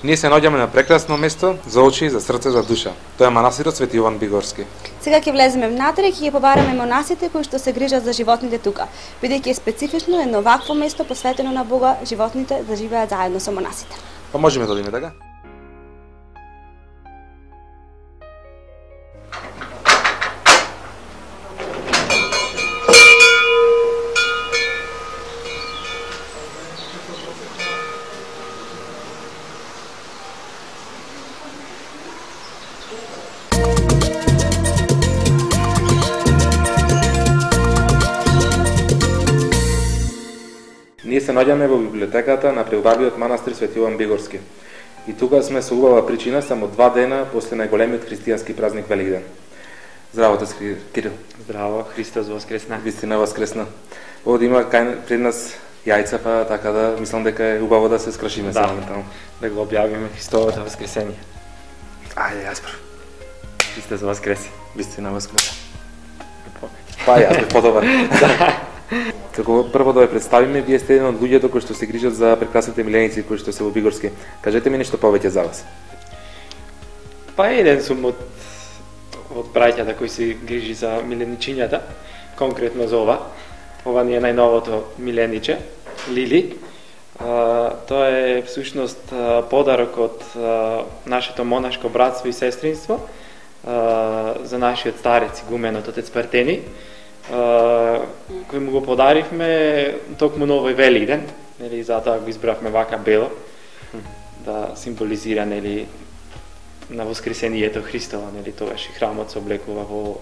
Ние се наоѓаме на прекрасно место за очи, за срце, за душа. Тоа е манастирот Свети Јован Бигорски. Сега ќе влеземе внатре и ќе ги побараме монасите кои што се грижат за животните тука, бидејќи е специфично едно вакво место посветено на Бога, животните да живеат заедно со монасите. Па можеме да одиме, така? Ние се наоѓаме во библиотеката на преубавиот манастир Свети Јован Бигорски. И тука сме со убава причина само 2 дена после најголемиот христијански празник Великден. Здраво те, Кирил. Здраво, Христос воскресна. Вистина воскресна. Овде има пред нас јајца, па така да мислам дека е убаво да се скрашиме сега моментално. Да го објавиме Христовото воскресение. Ајде, јас прв. Христос воскреси. Вистина воскресна. Па јас бев подобар. Како прво да ве представиме, вие сте еден од луѓето кои што се грижат за прекрасните миленици кои што се во Бигорски. Кажете ми нешто повеќе за вас. Па еден сум од браќата кои се грижи за миленичињата, конкретно за ова. Ова ни е најновото милениче, Лили. Тоа е всушност подарок од нашето монашко братство и сестринство за нашиот старец игуменот отец Партени, кој му го подаривме токму на овој Великден, нели, затоа го избравме вака бело, да символизира, нели, на воскресението Христово, нели, тогаш и храмот се облекува во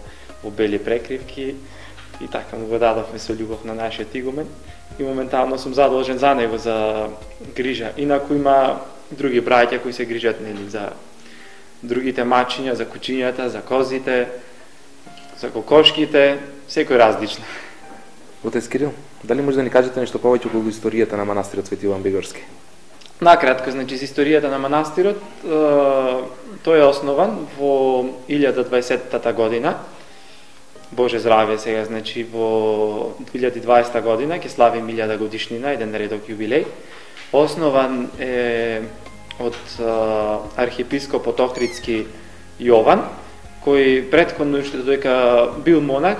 бели прекривки и така му го дадовме со љубов на нашиот игумен и моментално сум задолжен за него за грижа. Инаку има други браќа кои се грижат, нели, за другите мачиња, за кучињата, за козите, за кокошките, секој различно. Отец Кирил, дали може да ни кажете нешто повеќе околу историјата на манастирот Свети Јован Бигорски? Накратко, значи, за историјата на манастирот, тој е основан во 1020 година, Боже здравје сега, значи, во 2020 година ќе славим 1000 годишнина, еден редок јубилеј. Основан е од архиепископот Охридски Јован, кој претходно уште додека бил монах,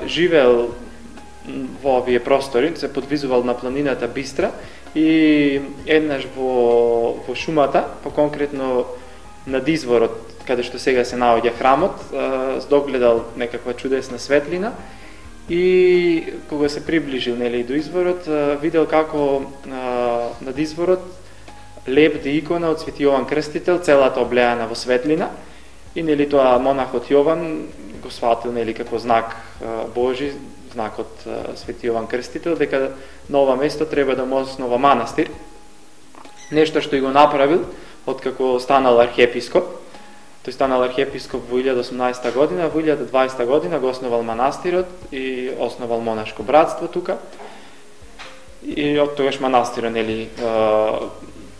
живеел во овие простори, се подвизувал на планината Бистра и еднаш во шумата, по-конкретно над изворот, каде што сега се наоѓа храмот, догледал некаква чудесна светлина и кога се приближил, нели, до изворот, видел како над изворот лепди икона од Свети Јован Крстител, целата облеана во светлина. И, нели, тоа монахот Јован го сватил, нели, како знак Божи, знак од Свети Јован Крстител, дека на ова место треба да му основа манастир. Нешто што и го направил откако станал архиепископ. Тој станал архиепископ во 1018 година, во 1020 година го основал манастирот и основал монашко братство тука. И од тогаш манастирот, нели,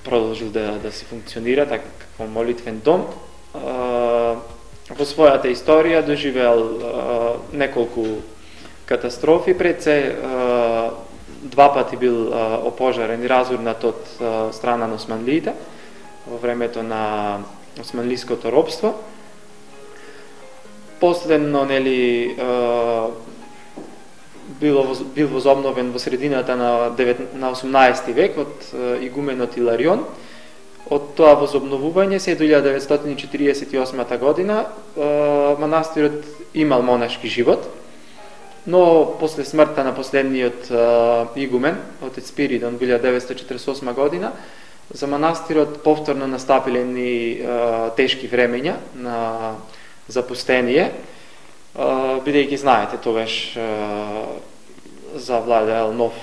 продолжил да се функционира така како молитвен дом. Во својата историја доживеал неколку катастрофи, пред се 2 пати бил опожарен и разурнат од страна на османлиите во времето на османлиското робство. Последно, нели, бил возобновен во средината на 18 век од игуменот Иларион. Од тоа возобновување се до 1948 година манастирот имал монашки живот, но после смртта на последниот игумен, отец Спиридон, 1948 година, за манастирот повторно настапиле ни тешки времења на запустение, бидејќи знаете, тогаш завладеал нов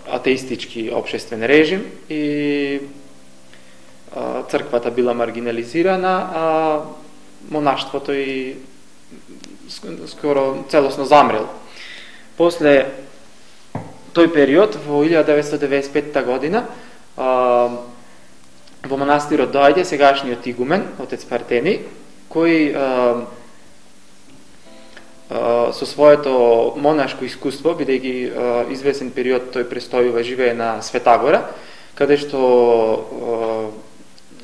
атеистички општествен режим и црквата била маргинализирана, а монаштвото и скоро целосно замрел. После тој период, во 1995 година, во манастирот доаѓа сегашниот игумен, отец Партени, кој со своето монашко искуство, бидејќи известен период тој престојува, живее на Светагора, каде што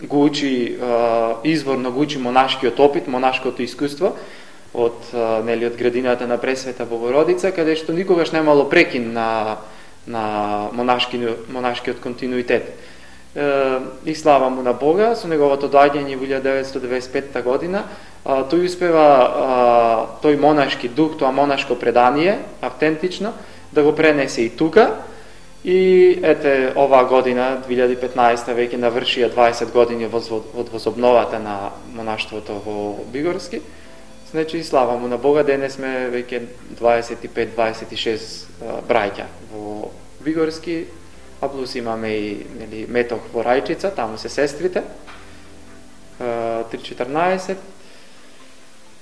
го учи изворно го учи монашкиот опит, монашкото искуство од нели од градината на Пресвета Богородица, каде што никогаш немало прекин на монашкиот континуитет. И слава му на Бога, со неговото доаѓање во 1995 година, тој успева тој монашки дух, тоа монашко предание, автентично, да го пренесе и тука. И ете, оваа година, 2015, веќе навршија 20 години од возобновата на монаштвото во Бигорски. Значи, слава му на Бога, денес сме веќе 25-26 браќа во Бигорски, а плюс имаме и нели, метох во Рајчица, таму се сестрите, 3-14.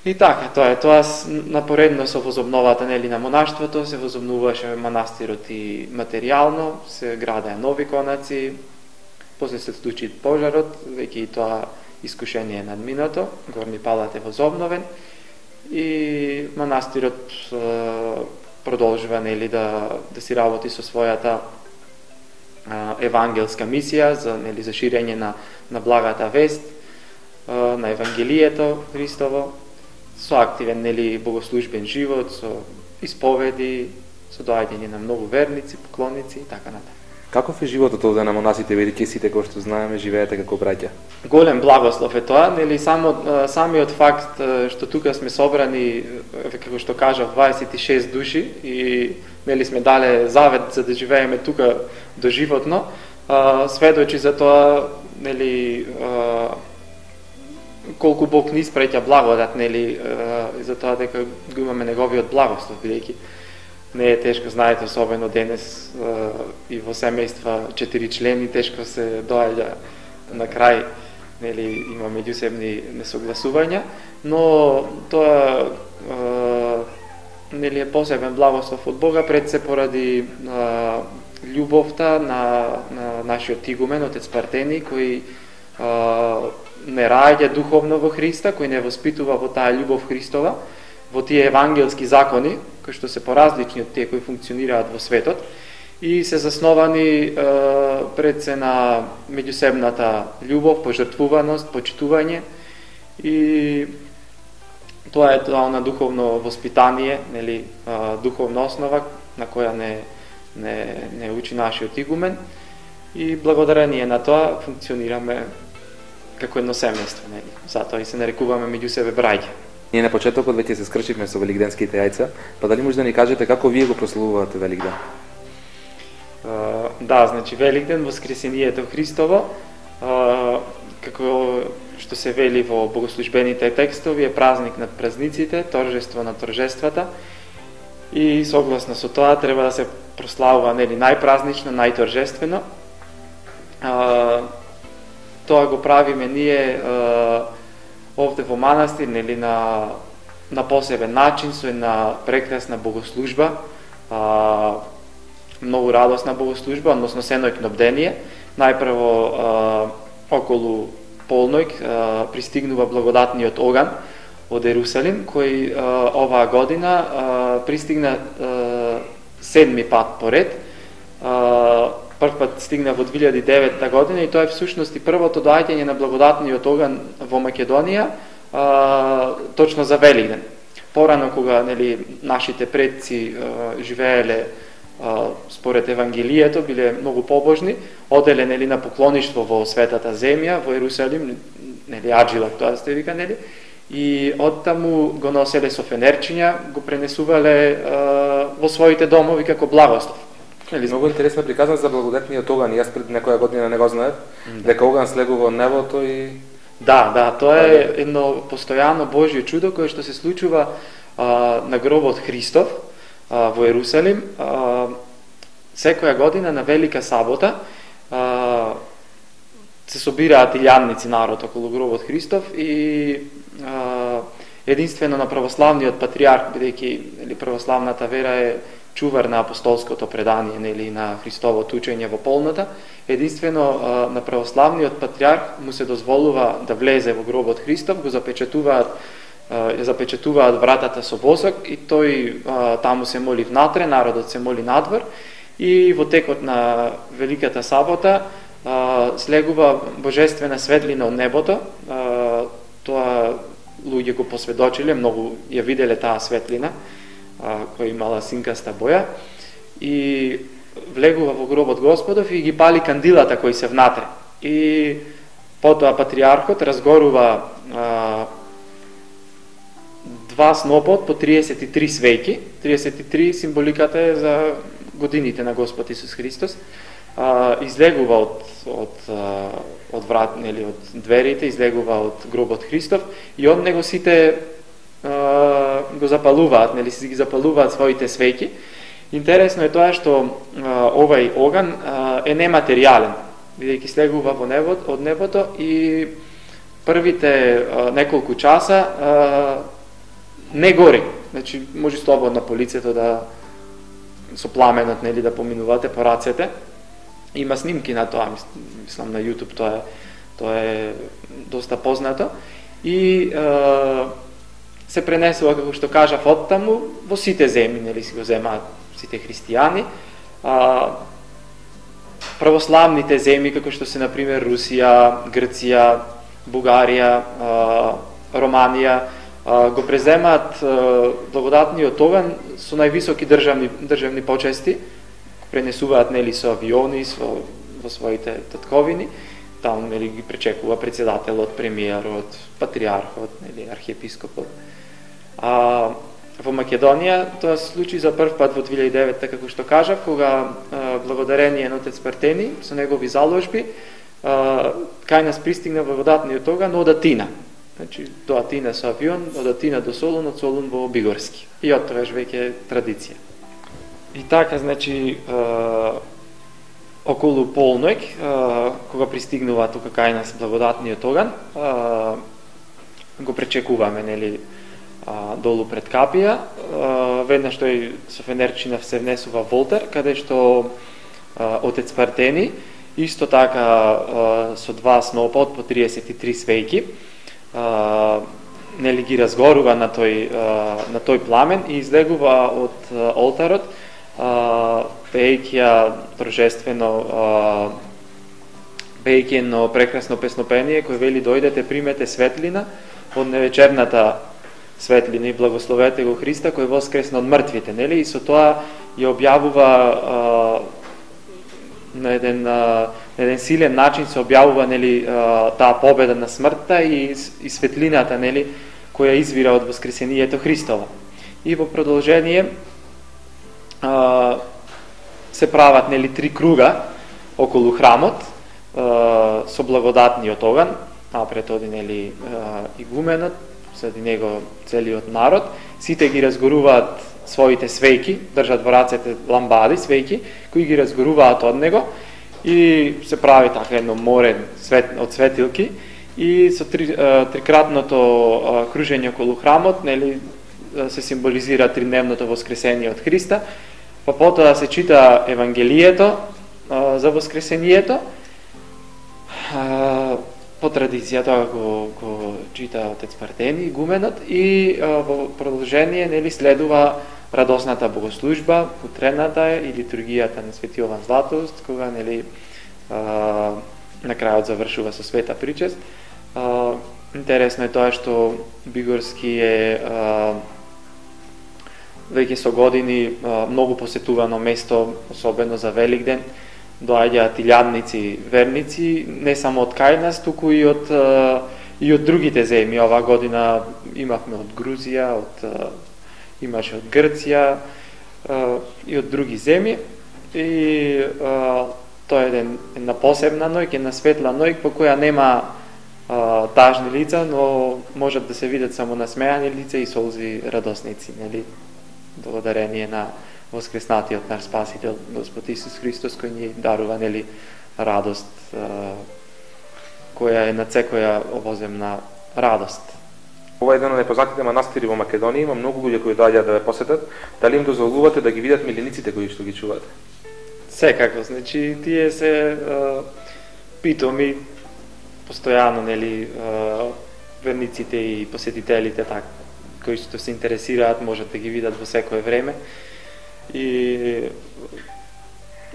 И така, тоа напоредно со возобновата нели на монаштвото, се возобнуваше манастирот и материјално, се градеа нови конаци, после се случи пожарот, веќе и тоа искушение надминато, Горни Палат е возобновен и манастирот продолжува нели да си работи со својата евангелска мисија за нели за ширење на благата вест, на евангелието Христово, со активен нели богослужбен живот, со исповеди, со доаѓање на многу верници, поклонници и така натаму. Каков е животот овде на монасите, бидејќи сите кои што знаеме живеете како браќа? Голем благослов е тоа, нели самиот факт што тука сме собрани, како што кажав, 26 души и нели сме дале завет за да живееме тука доживотно, сведочи за тоа нели колку Бог ни испраќа благодат, нели, за тоа дека го имаме неговиот благослов, бидејќи не е тешко, знаете, особено денес и во семејства 4 члени тешко се доаѓа на крај, нели, има меѓусебни несогласувања, но тоа нели е посебен благослов од Бога, пред се поради љубовта на нашиот игумен, отец Партени, кој не раѓа духовно во Христа, кој не воспитува во таа љубов Христова, во тие евангелски закони, кои што се поразлични од тие кои функционираат во светот, и се засновани пред се на меѓусебната љубов, пожртвуваност, почитување, и тоа е тоа на духовно воспитание, нели, духовна основа на која не учи нашиот игумен, и благодарение на тоа функционираме како едно семејство, нели. Затоа и се нарекуваме меѓу себе браќа. Ние на почетокот веќе се скршивме со великденските јајца, па дали може да ни кажете како вие го прославувате Великден? Да, значи Великден, Воскресението Христово, како што се вели во богослужбените текстови, е празник над празниците, торжество на торжествата, и согласно со тоа треба да се прославува нели најпразнично, најторжествено. Тоа го правиме ние овде во манастир, нели на посебен начин, со една прекрасна богослужба, многу радосна богослужба, односно сеноќно бдение. Најпрво околу полноќ пристигнува благодатниот оган од Ерусалим, кој оваа година пристигна 7 пат поред. Прв пат стигна во 2009 година и тоа е всушност и првото доаѓање на благодатниот оган во Македонија, точно за Великден. Порано кога нели нашите предци живееле според Евангелието, биле многу побожни, оделе нели на поклоништво во светата земја, во Ерусалим, нели Аджилак тоа се вика, нели, и оттаму го носеле со фенерчиња, го пренесувале во своите домови како благослов. Многу интересно приказан за благодатниот оган. Јас пред некоја година не го знаев, дека оган слегува од небото и... Да, тоа е едно постојано Божјо чудо кое што се случува на гробот Христов во Ерусалим. Секоја година на Велика сабота се собираат илјадници народ околу гробот Христов и единствено на православниот патриарх, бидејќи православната вера е чувар на апостолското предание, нели, на Христовото учење во полнота, единствено на православниот патриарх му се дозволува да влезе во гробот Христов, го запечатуваат вратата со восок и тој таму се моли внатре, народот се моли надвор, и во текот на Великата сабота слегува божествена светлина од небото. Тоа луѓе го посведочиле, многу ја виделе таа светлина, која имала синкаста боја, и влегува во гробот Господов и ги пали кандилата кои се внатре. И потоа патриархот разгорува два снопот по 33 свеќи. 33 символиката е за годините на Господ Исус Христос. Излегува од врат, нели, од дверите, излегува од гробот Христов и од него сите го запалуваат, нели, си ги запалуваат своите свеќи. Интересно е тоа што овај оган е нематеријален, бидејќи слегува од небото и првите неколку часа не гори. Значи може слободно по лицето да со пламенот, нели, да поминувате по рацете. Има снимки на тоа, мислам на YouTube, тоа е доста познато. И се пренесува, како што кажав, од таму во сите земји, нели, си го земаат сите христијани. Православните земји, како што се, например, Русија, Грција, Бугарија, Романија, го преземаат благодатниот оган со највисоки државни почести, пренесуваат, нели, со авиони во своите татковини. Таму, нели, ги пречекува председателот, премиерот, патриархот, нели, архиепископот. Во Македонија тоа се случи за прв пат во 2009, како што кажав, кога благодарение на отец Партени со негови заложби кај нас пристигна благодатниот оган од Атина. Значи до Атина со авион, од Атина до Солун, од Солун во Бигорски. И од тогаш веќе традиција. И така, значи, околу полноќ, кога пристигнува тука кај нас благодатниот оган, го пречекуваме, нели, долу пред капија. Веднаш тој со фенерчина се внесува волтер, каде што отец Партени, исто така со два снопа по 33 свеќи, нели, ги разгорува на тој пламен и излегува од олтарот пејќи торжествено, пејќи едно прекрасно песнопение кој вели: дојдете, примете светлина од невечерната светлина и благословете го Христа кој воскресна од мртвите, нели? И со тоа ја објавува на еден силен начин се објавува, нели, таа победа на смртта и светлината, нели, која извира од воскресението Христово. И во продолжение се прават, нели, 3 круга околу храмот со благодатниот оган. Напред оди, нели, игуменот, следи него целиот народ. Сите ги разгоруваат своите свеќи, држат во рацете ламбади, свеќи, кои ги разгоруваат од него и се прави така едно море од светилки и со трикратното кружење околу храмот, нели, се символизира тридневното воскресение од Христа. Па потоа се чита Евангелието за воскресението. По традиција тоа го чита отец Партени, игуменот, и во продолжение, нели, следува радосната богослужба, утрената и литургијата на Свети Јован Златоуст, кога, нели, на крајот завршува со света причест. Интересно е тоа што Бигорски е веќе со години многу посетувано место, особено за Великден. Доаѓаат илјадници верници, не само од кај нас, туку и од другите земји. Оваа година имавме од Грузија, имаше од Грција и од други земји. И тоа е една посебна ноќ, една светла ноќ по која нема тажни лица, но можат да се видат само насмеани лица и солзи радосници, нели? Благодарение на воскреснатиот наш Спасител Господ Исус Христос, кој ни дарува, нели, радост, која е на секоја овоземна радост. Ова е еден од непознатите манастири во Македонија, има многу луѓе кои доаѓаат да ве посетат. Дали им дозволувате да ги видат милениците кои што ги чувате? Секако, значи тие се питоми постојано, нели, верниците и посетителите така, кои што се интересираат, можат да ги видат во секое време. И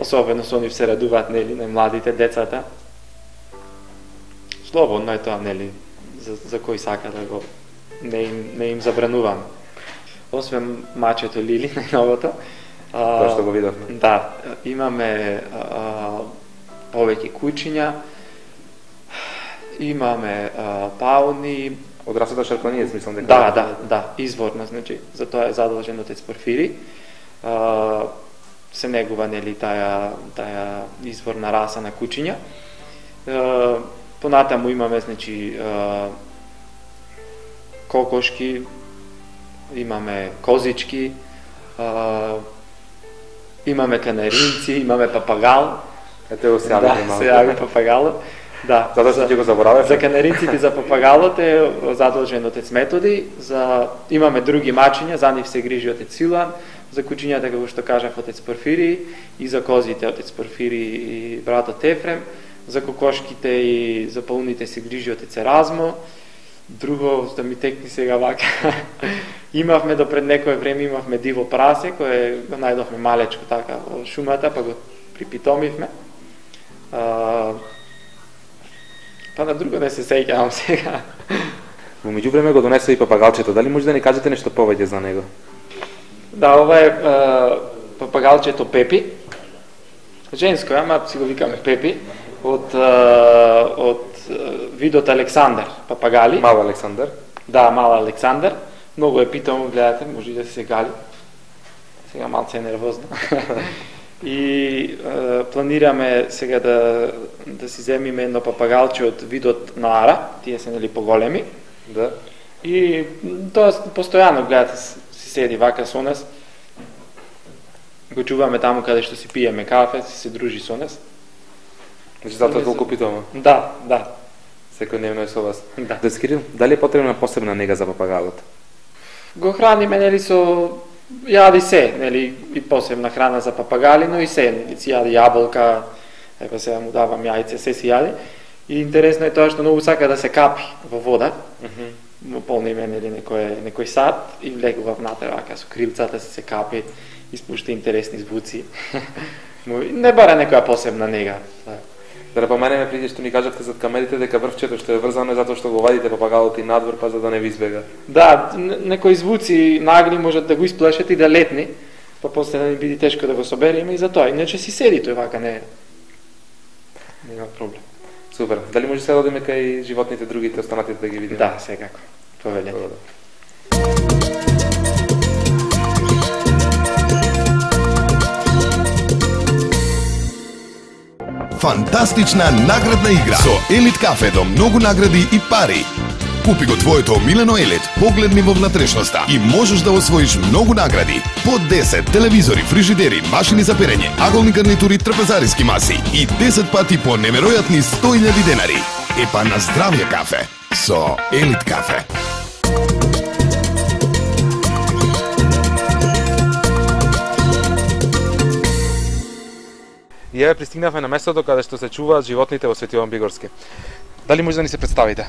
особено со нив се радуваат, нели, најмладите, децата. Слободно е тоа, нели, за кој сака да го не им забранувам. Освен мачето Лили, најновото. Тоа што го видовме. Да, имаме повеќе кучиња, имаме пауни. Од расата шарпаниец, мислам дека. Да, изворно, значи, за тоа е задолжен отец Порфири. Се негува, нели, таа изворна раса на кучиња. Понатаму имаме, значи, кокошки, имаме козички, имаме канаринци, имаме папагал. Ете го се јави малку. Се јави папагалот. Да. Затоа што ќе го заборавев. За канаринците и за папагалот е задолжен отец Методи. Имаме други мачиња, за нив се грижи отец Силан. За кучињата, како што кажав, отец Порфири, и за козите отец Порфири и братот Ефрем. За кокошките и за пауните се грижи отец Еразмо. Друго, да ми текни сега вака, имавме до пред некое време, имавме диво прасе, кое го најдовме малечко така во шумата, па го припитомивме. Па на друго не се сеќавам сега. Во меѓувреме го донесе и папагалчето, дали може да ни кажете нешто повеќе за него? Да, ова е папагалчето Пепи, женско, ама си го викаме Пепи, од видот Александар папагали. Мал Александар. Да, мал Александар. Многу е питамо, гледате, може да се гали. Сега малце е нервозно. И планираме сега да си земиме едно папагалче од видот на ара, тие се, нели, поголеми. Да. И тоа постојано, гледате, си седи вака со нас. Го чуваме таму каде што си пиеме кафе, си се дружи со нас. Значи затоа толку питома. Да. Секојдневно е со вас. Да. Дец Кирил, дали е потребна посебна нега за папагалот? Го храниме, нели, со јади се, нели, и посебна храна за папагали, но и се, нели, си јади јаболка, ева сега му давам јајце, се си јади. И интересно е тоа што многу сака да се капи во вода. Му полниме, нели, некој сад и влегува внатре вака со крилцата се капи, испушта интересни звуци. Не бара некоја посебна нега. Да напоменеме преди што ни кажавте за камерите дека врвчето што е врзано е затоа што го вадите папагалот и надвор, па за да не ви избега. Да, некои звуци нагли можат да го исплашат и да летни, па после да ни биде тешко да го собереме и затоа. Иначе си седи тој вака, нема проблем. Супер. Дали може сега да одиме кај животните другите, останатите да ги видиме? Да, секако. Повелете. Фантастична наградна игра со Елит кафе до многу награди и пари. Купи го твоето омилено Елит, погледни во внатрешноста и можеш да освоиш многу награди. По 10 телевизори, фрижидери, машини за перење, аголни гарнитури, трапезариски маси и 10 пати по неверојатни 100.000 денари. Епа на здравје кафе со Елит кафе. И еве пристигнавме на местото каде што се чуваат животните во Свети Јован Бигорски. Дали може да ни се представите?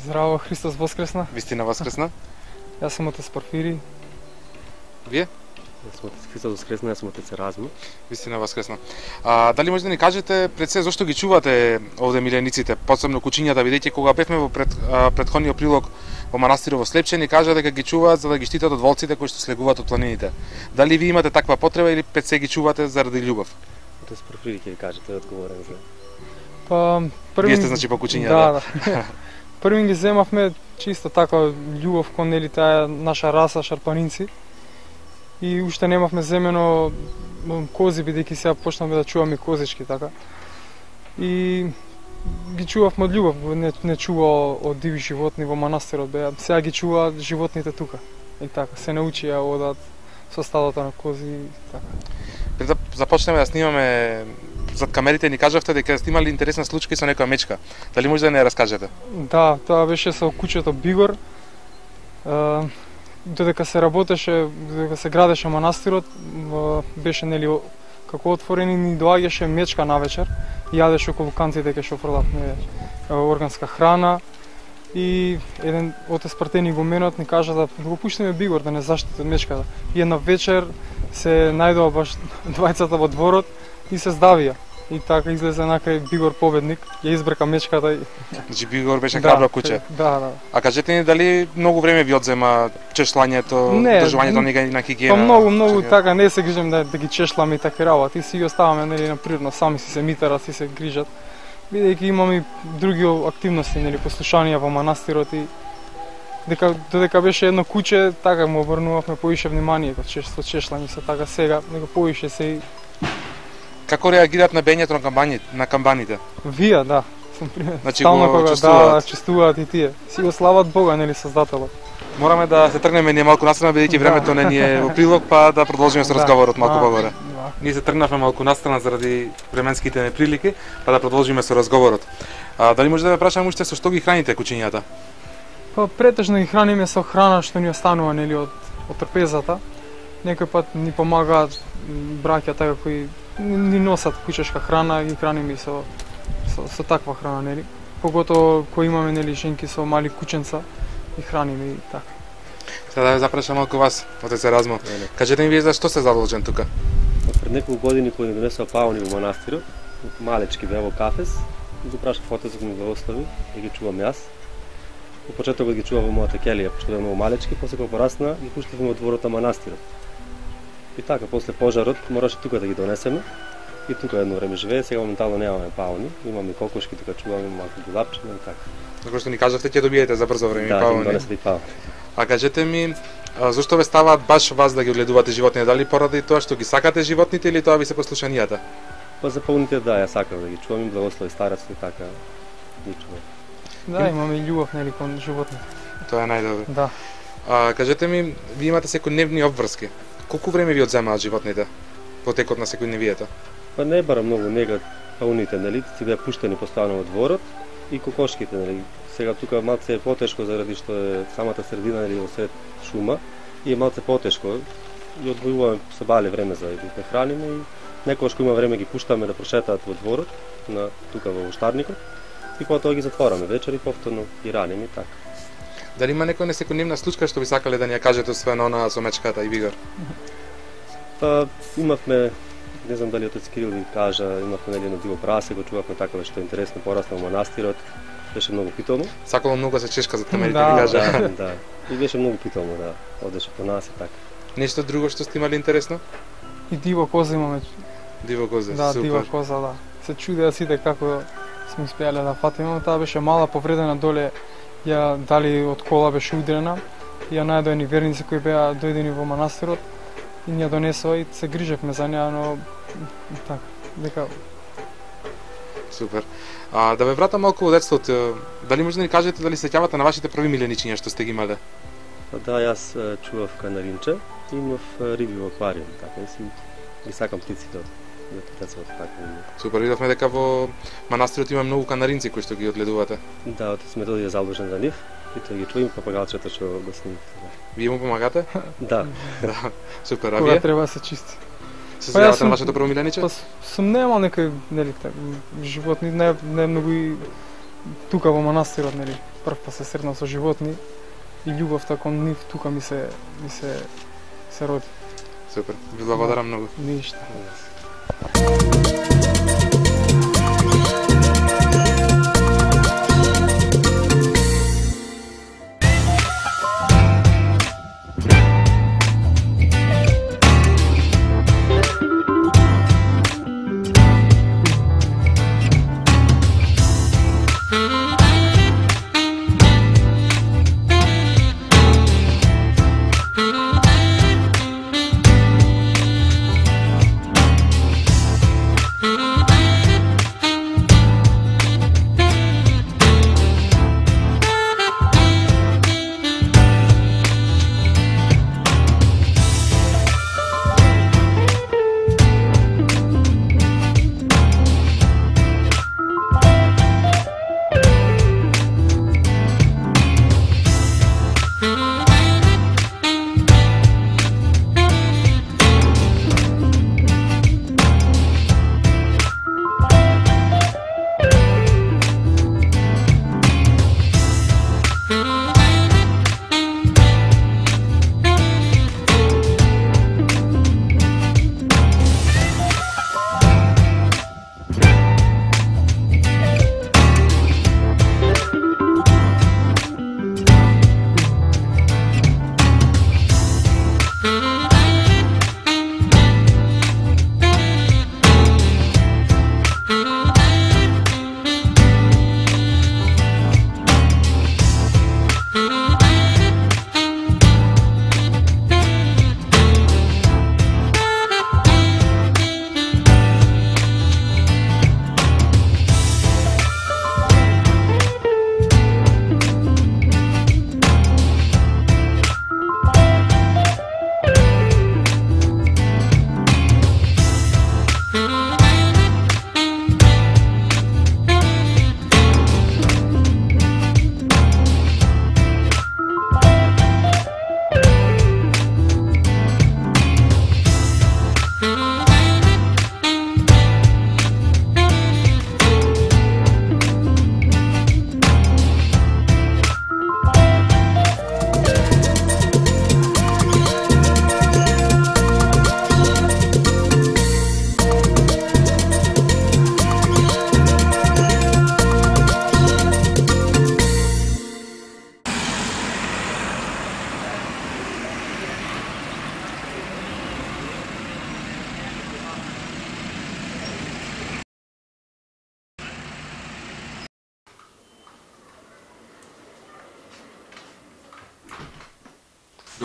Здраво, Христос воскресна. Вистина воскресна. Јас сум отец Порфири. Вие? Јас сум отец Христос воскресна, јас сум отец Еразмо. Вистина воскресна. Дали може да ни кажете пред се зошто ги чувате овде милениците, посебно кучињата, бидејќи кога бевме во претходниот прилог во манастирот во Слепче ни кажа дека ги чуваат за да ги штитат од волците кои што слегуваат од планините. Дали ви имате таква потреба или пред се ги чувате заради љубов? Отец Порфири ќе ви каже, тој одговорен за. Па Вие сте значи по кучиња, да. Први ги земавме чисто така љубов кон, нели, таа наша раса шарпанинци. И уште немавме земено кози, бидејќи сега почнавме да чуваме козички така. И ги чувавме од љубов, не чува од диви животни во манастирот беа. Сега ги чуваат животните тука. И така, се научија одат со стадото на кози и така. Пред да започнеме да снимаме зад камерите, ни кажавте дека сте имали интересна случка со некоја мечка. Дали може да не ја раскажете? Да, тоа беше со кучето Бигор. Додека се работеше, додека се градеше манастирот, беше, нели, како отворени, ни доаѓаше мечка навечер, јадеше околу канците кај што фрлавме органска храна. И еден отец Партени го менот ни кажа да го пуштиме Бигор, да не заштити од мечката. И една вечер се најдоа баш двајцата во дворот и се здавија. И така излезе накрај Бигор победник, ја избрка мечката и... Значи Бигор беше храбро куче. Да. А кажете ни дали многу време ви одзема чешлањето, држувањето на хигиена? Па многу така не се грижам да ги чешламе и такви работи, си ги оставаме нели на природно, сами си се митарат, си се грижат. Бидејќи имаме и други активности, нели послушанија во манастирот и додека беше едно куче, така му обрнувавме повише внимание со чешлање се така сега, него повише се и... Како реагираат на бењето на камбаните? Вија, да. Значи стално го кога чувствуваат и тие. Си го слават Бога, нели Создателот. Мораме да се тргнеме ние малку настрана, бидејќи времето не ни е во прилог, па да продолжиме со разговорот малку погоре. Ние се тргнавме малку настрана заради временските неприлики, па да продолжиме со разговорот. Дали може да ве прашам уште со што ги храните кучињата? Па претежно ги храниме со храна што ни останува нели од трпезата. Некој пат ни помагаат браќата кои ни носат кучешка храна, ги храниме и со таква храна, нели. Поготово кои имаме нели женки со мали кученца и храниме и така. Сега да ве запрашам малку вас, отец Еразмо. Кажете ми вие за што се задолжен тука? Пред неколку години кога ни донесоа пауни во манастирот, малечки беа во кафес, го прашав отецот ми го остави и ги чувам јас. Во почетокот ги чува во мојата келија, пошто беа многу малечки, после кога порасна ги пуштивме во дворот на манастирот. И така, после пожарот мораше тука да ги донесеме. И тука едно време живее, сега моментално немаме пауни, имаме кокошки, тука чуваме малку голапчина и така. Како што ни кажавте, ќе добиете за брзо време пауни. Да, донесете и пауни. А кажете ми, зошто ве ставаат баш вас да ги огледувате животните? Дали поради тоа што ги сакате животните или тоа ви се послушанијата? Па за пауните да, ја сакам да ги чувам и благослови старецот и така ги чувам. Да, имаме и љубов нели кон животните. Тоа е најдобро. Да. Кажете ми, ви имате секојдневни обврски. Колку време ви одземаат животните во текот на секојдневието? Па не бара многу, нега пауните, нели, си беа пуштени постојано во дворот и кокошките, нели. Сега тука малце е потешко заради што е самата средина, нели, во сред шума и е малце потешко. И одвојуваме со бале време за да ги храниме и некогаш кога има време ги пуштаме да прошетаат во дворот, на тука во оштарникот и кога тоа ги затвораме вечер и повторно ги раниме и така. Дали има некоја несекојдневна случка што би сакале да ни ја кажете освен она со мечката и Бигор? Па имавме, не знам дали отец Кирил ви кажа, имавме нели едно диво прасе, го чувавме така што е интересно, порасна во манастирот, беше многу питомо. Сакало многу се чешка за темелите, Да, ви кажа. Да. И беше многу питомо, да. Одеше по нас и така. Нешто друго што сте имали интересно? И диво коза имаме. Диво коза, Да, супер. дива коза, да. Се чудеа сите како сме успеале да фатиме, таа беше мала, повредена доле, ја дали од кола беше удрена, и ја најдоа ни верници кои беа дојдени во манастирот и ни ја донесоа и се грижевме за неа, но така, дека Супер. Да ве вратам малку во детството. Дали може да ни кажете дали се сеќавате на вашите први миленичиња што сте ги имале? Па да, јас чував канаринче и имав риби во аквариум, така и си ги сакам птиците од детството така. Супер, видовме дека во манастирот има многу канаринци кои што ги одгледувате. Да, отец Методи е задолжен за нив и тој ги чува и папагалчето што го сни. Вие му помагате? Да. Да. Супер, а кога вие? треба да се чисти. Се Па јас сеќавате на вашето прво милениче? Па сум немал некој, нели, животни, не многу и тука во манастирот, нели, прв па се сретнав со животни и љубовта кон нив тука ми се роди. Супер, ви благодарам многу. Ништо.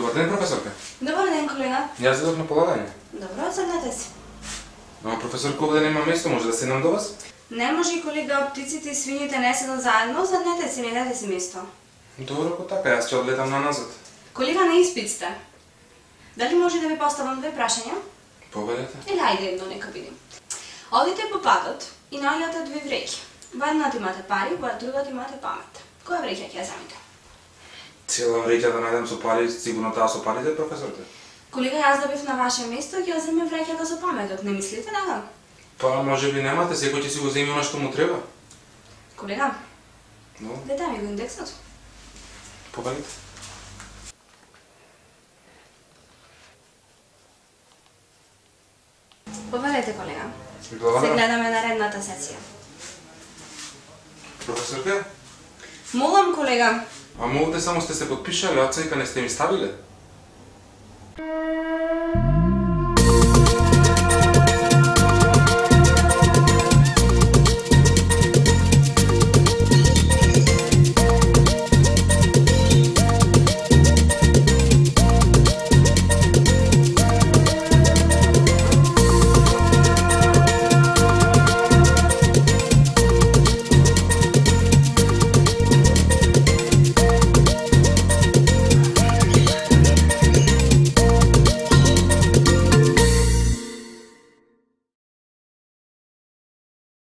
Добар ден, професорка. Добар ден, колега. Јас додов на полагање. Добро, седнете си. Ама професорка, овде нема место, може да седнам до вас? Не може, колега, птиците и свињите не седат заедно, седнете си, не дадете си место. Добро, ако така, јас ќе одлетам на назад. Колега, на испит сте. Дали може да ви поставам две прашања? Поведете. Или ајде едно, нека видим. Одите по патот и најдете две вреќи. Во едната имате пари, во другата имате памет. Која вреќа ќе ја земите? Цела вреќа да најдам со пари, сигурно таа со парите, професорка. Колега, јас да бев на ваше место, ќе ја земе вреќата со паметот, не мислите така? Па, може би немате, секој ќе си го земи она што му треба. Колега, Но, дете ми го индексот. поведете. Повелете, колега. Се Благодарам. гледаме наредната сесија. Професорка, Молам, колега. ама овде само сте се подпишале, а цека не сте ми ставиле?